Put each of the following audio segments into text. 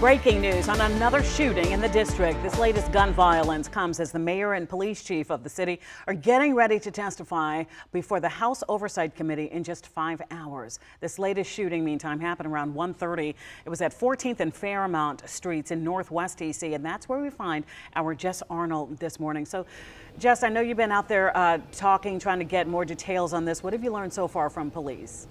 Breaking news on another shooting in the district. This latest gun violence comes as the mayor and police chief of the city are getting ready to testify before the House Oversight Committee in just 5 hours. This latest shooting, meantime, happened around 1:30. It was at 14th and Fairmount Streets in Northwest DC, and that's where we find our Jess Arnold this morning. So, Jess, I know you've been out there trying to get more details on this. What have you learned so far from police?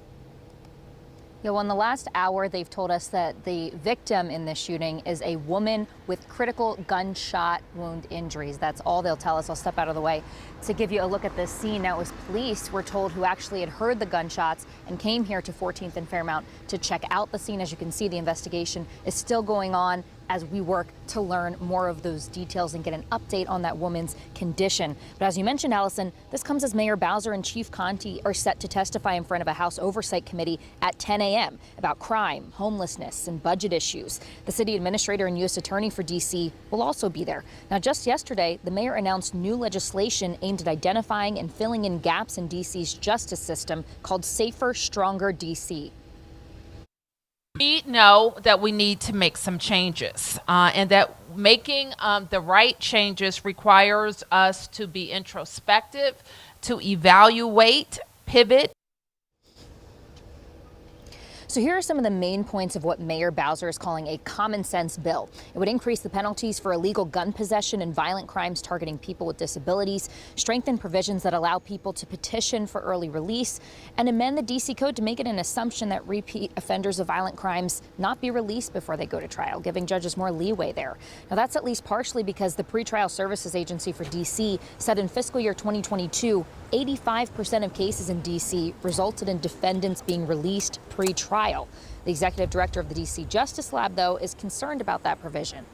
Yeah, well, in the last hour, they've told us that the victim in this shooting is a woman with critical gunshot wound injuries. That's all they'll tell us. I'll step out of the way to give you a look at this scene. Now, it was police, we're told, who actually had heard the gunshots and came here to 14th and Fairmount to check out the scene. As you can see, the investigation is still going on as we work to learn more of those details and get an update on that woman's condition. But as you mentioned, Allison, this comes as Mayor Bowser and Chief Contee are set to testify in front of a House Oversight Committee at 10 a.m. about crime, homelessness, and budget issues. The city administrator and U.S. Attorney for D.C. will also be there. Now, just yesterday, the mayor announced new legislation aimed at identifying and filling in gaps in D.C.'s justice system called Safer, Stronger D.C. We know that we need to make some changes and that making the right changes requires us to be introspective, to evaluate, pivot. So here are some of the main points of what Mayor Bowser is calling a common sense bill. It would increase the penalties for illegal gun possession and violent crimes targeting people with disabilities, strengthen provisions that allow people to petition for early release, and amend the D.C. Code to make it an assumption that repeat offenders of violent crimes not be released before they go to trial, giving judges more leeway there. Now, that's at least partially because the Pretrial Services Agency for D.C. said in fiscal year 2022, 85% of cases in D.C. resulted in defendants being released pre-trial. The executive director of the D.C. Justice Lab, though, is concerned about that provision.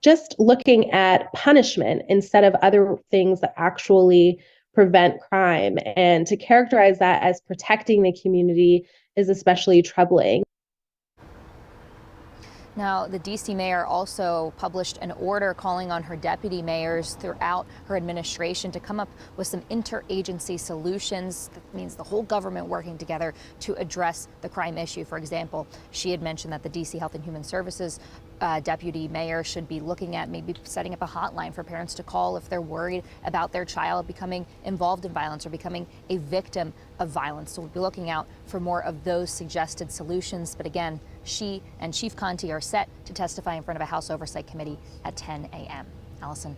Just looking at punishment instead of other things that actually prevent crime, and to characterize that as protecting the community is especially troubling. Now, the D.C. mayor also published an order calling on her deputy mayors throughout her administration to come up with some interagency solutions. That means the whole government working together to address the crime issue. For example, she had mentioned that the D.C. Health and Human Services deputy mayor should be looking at maybe setting up a hotline for parents to call if they're worried about their child becoming involved in violence or becoming a victim of violence. So we'll be looking out for more of those suggested solutions. But again, she and Chief Contee are set to testify in front of a House Oversight Committee at 10 a.m. Allison.